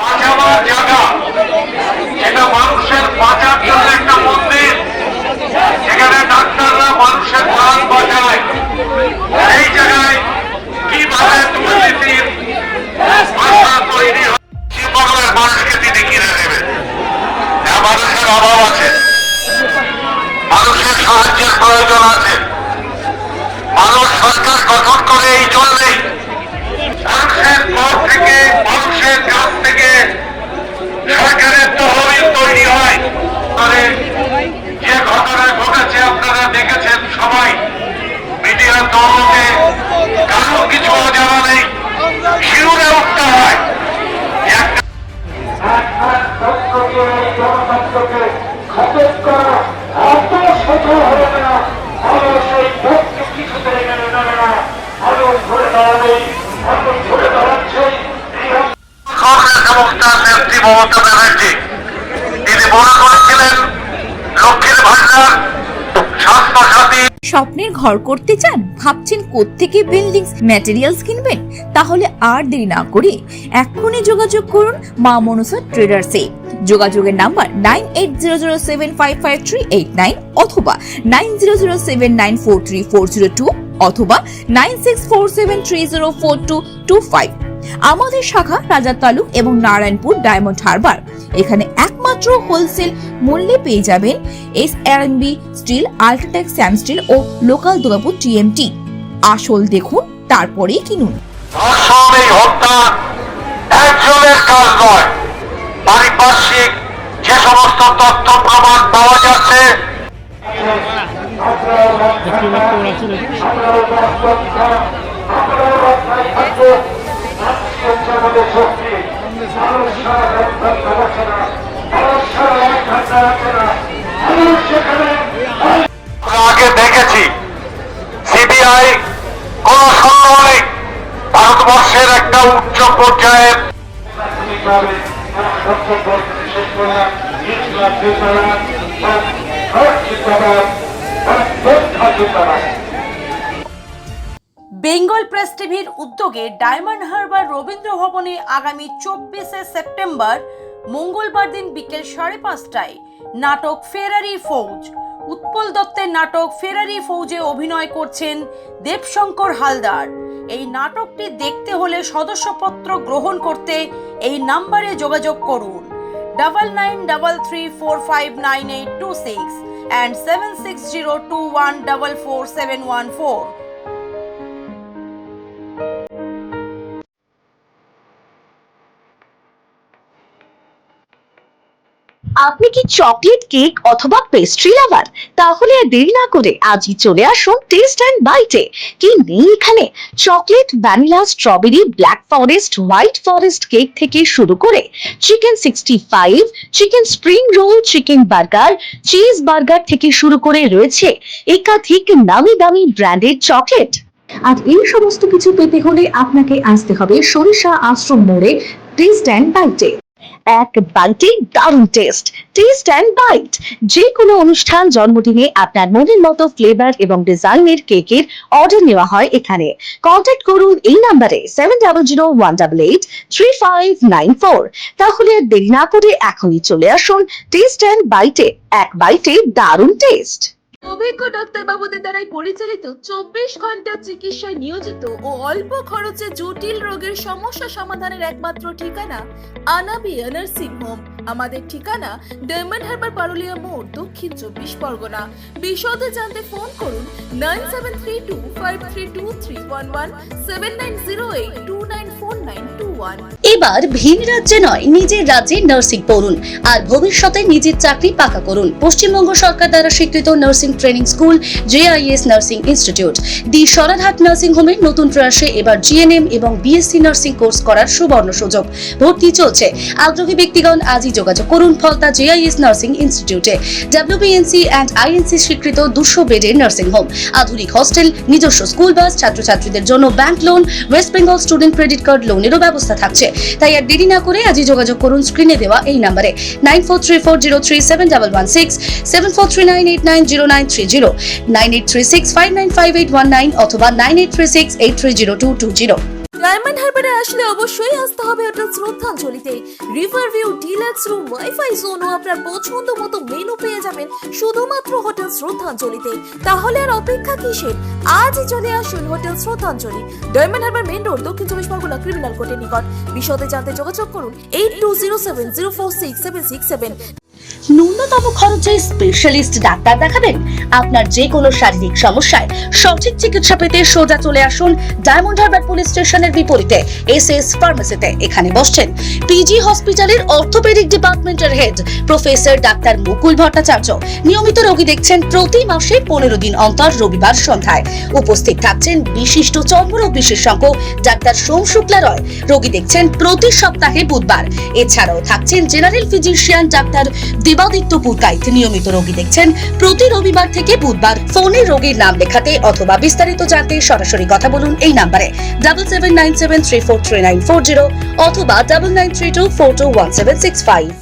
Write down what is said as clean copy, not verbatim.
বাঁচাবার জায়গা, এটা মানুষের বাঁচার জন্য একটা মন্দির, এখানে ডাক্তাররা মানুষের প্রাণ বাঁচায়। এই জায়গায় কিভাবে দুর্নীতির ভাষা তৈরি হয়, বাংলার মানুষকে তিনি কিনে নেবেন। মানুষের অভাব আছে, মানুষের সাহায্যের প্রয়োজন আছে। মানুষ সরকার গঠন করে এই জন্যেই মানুষের পর থেকে, মানুষের কাছ থেকে সরকারের তহবিল তৈরি হয়। যে ঘটনা ঘটেছে আপনারা দেখেছেন সবাই, মিডিয়ার দৌলতে কারো কিছু অজানা নেই, শিউরে উঠতে হয়। গণতন্ত্রকে খতম করা এত সফল হবে না, মানুষ এই ভক্ত কিছুতেই মেনে নেবে না। মানুষ ঘুরে দাঁড়াবে, মানুষ ঘুরে দাঁড়াচ্ছে। এবং তার নেত্রী মমতা ব্যানার্জি, তিনি মনে করেছিলেন লক্ষ্মীর ভান্ডার, স্বাস্থ্য সাথী। স্বপ্নের ঘর করতে চান, ভাবছেন কোত্থেকে বিল্ডিংস ম্যাটেরিয়ালস কিনবেন? তাহলে আর দেরি না করে এক্ষুনি যোগাযোগ করুন মা মনসা ট্রেডার্সে। যোগাযোগের নাম্বার 9800755389 অথবা 9007943402 অথবা 9647304225। আমাদের শাখা রাজার তালুক এবং নারায়ণপুর ডায়মন্ড হারবার। এখানে একমাত্র হোলসেল মূল্যে পেয়ে যাবেন SRMB steel, UltraTech Shyam steel ও লোকাল দুর্গাপুর TMT। আসল দেখুন, তারপরেই কিনুন। এই হত্যা একজনের কাজ নয়, পারিপার্শ্বিক যে সমস্ত তথ্য প্রমাণ পাওয়া যাচ্ছে, আগে দেখেছি সিবিআই কোন সন্দেহ নেই ভারতবর্ষের একটা উচ্চ পর্যায়ের বেঙ্গল প্রেস টিভির উদ্যোগে ডায়মন্ড হারবার রবীন্দ্র ভবনে আগামী 24শে সেপ্টেম্বর মঙ্গলবার দিন বিকেল 5:30টায় নাটক ফেরারি ফৌজ। উৎপল দত্তের নাটক ফেরারি ফৌজে অভিনয় করছেন দেবশঙ্কর হালদার। এই নাটকটি দেখতে হলে সদস্যপত্র গ্রহণ করতে এই নাম্বারে যোগাযোগ করুন 9933459826 and 7602144714। আপনি কি চকলেট, কেক অথবা পেস্ট্রি লাভার? তাহলে আর দেরি না করে আজই চলে আসুন টেস্ট অ্যান্ড বাইটে। কি নেই এখানে? Chocolate, vanilla, strawberry, black forest, white forest cake থেকে শুরু করে chicken 65, chicken spring roll, chicken burger, cheese burger থেকে শুরু করে রয়েছে একাধিক নামি দামি ব্র্যান্ডের চকলেট। আর এই সমস্ত কিছু পেতে হলে আপনাকে আসতে হবে সরিষা আশ্রম মোড়ে টেস্ট অ্যান্ড বাইটে। এক বাইটে দারুণ টেস্ট। টেস্ট অ্যান্ড বাইট যে কোনো অনুষ্ঠান, জন্মদিনে আপনার মনের মতো ফ্লেভার এবং ডিজাইনের কেকের অর্ডার নেওয়া হয় এখানে। কন্ট্যাক্ট করুন এই নাম্বারে 7001183594। তাহলে আর দেরি না করে এখনই চলে আসুন টেস্ট অ্যান্ড বাইটে। এক বাইটে দারুণ টেস্ট। অভিজ্ঞ ডাক্তারবাবুদের দ্বারাই পরিচালিত 24 ঘন্টা চিকিৎসায় নিয়োজিত ও অল্প খরচে জটিল রোগের সমস্যা সমাধানের একমাত্র ঠিকানা আনাবিয়া নার্সিং হোম। আমাদের ঠিকানা ডায়মন্ড হারবার পারুলিয়া মোড়, দক্ষিণ 24 পরগনা। বিশদে জানতে ফোন করুন 9732532311 7908294921। এবার ভিন রাজ্যে নয়, নিজের রাজ্যে নার্সিং পড়ুন আর ভবিষ্যতে নিজের চাকরি পাকা করুন। পশ্চিমবঙ্গ সরকার দ্বারা স্বীকৃত nursing training school JIS nursing institute the Sararhat nursing হোমের নতুন প্রয়াসে এবার GNM এবং BSc নার্সিং কোর্স করার সুবর্ণ সুযোগ। ভর্তি চলছে। আগ্রহী ব্যক্তিগণ আজই যোগাযোগ করুন ফলতা JIS নার্সিং ইনস্টিটিউটে। WBNC and INC স্বীকৃত 200 বেডের নার্সিং হোম, আধুনিক হস্টেল, নিজস্ব স্কুল বাস, ছাত্রছাত্রীদের জন্য bank loan, West Bengal student credit card লোনেরও ব্যবস্থা থাকছে। তাই আর দেরি না করে আজই যোগাযোগ করুন স্ক্রিনে দেওয়া এই নম্বরে 9434037116, 7439890930, 9836595819 অথবা 9836830220। ডায়মন্ড হারবারে আসলে অবশ্যই আসতে হবে হোটেল শ্রদ্ধাঞ্জলিতে। River view, deluxe room, wifi zone ও আপনার পছন্দ মতো মেনু পেয়ে যাবেন শুধুমাত্র হোটেল শ্রদ্ধাঞ্জলিতে। তাহলে আর অপেক্ষা কিসের? আজই চলে আসুন হোটেল শ্রদ্ধাঞ্জলি, ডায়মন্ড হারবার মেইন রোড, দক্ষিণ চব্বিশ পরগনা, ক্রিমিনাল কোর্টের নিকট। বিশদে জানতে যোগাযোগ করুন 8207046767। ন্যূনতম খরচে স্পেশালিস্ট ডাক্তার দেখাবেন? আপনার যে কোনো শারীরিক সমস্যায় সঠিক চিকিৎসা পেতে সোজা চলে আসুন ডায়মন্ড হারবার পুলিশ স্টেশনের বিপরীতে এসএস ফার্মেসিতে। এখানে বসছেন পিজি হসপিটালের অর্থোপেডিক ডিপার্টমেন্টের হেড প্রফেসর ডাক্তার মুকুল ভট্টাচার্য। নিয়মিত রোগী দেখছেন প্রতি মাসে 15 দিন অন্তর রবিবার সন্ধ্যায়। উপস্থিত থাকছেন বিশিষ্ট চর্মরোগ বিশেষজ্ঞ ডাক্তার সোম শুক্লা রয়। রোগী দেখছেন প্রতি সপ্তাহে বুধবার। এছাড়াও থাকছেন general physician doctor Debaditya Purkait. নিয়মিত রোগী দেখছেন প্রতি রবিবার থেকে বুধবার। ফোনে রোগীর নাম লেখাতে অথবা বিস্তারিত জানতে সরাসরি কথা বলুন এই নাম্বারে 7797343940 অথবা 9932421765।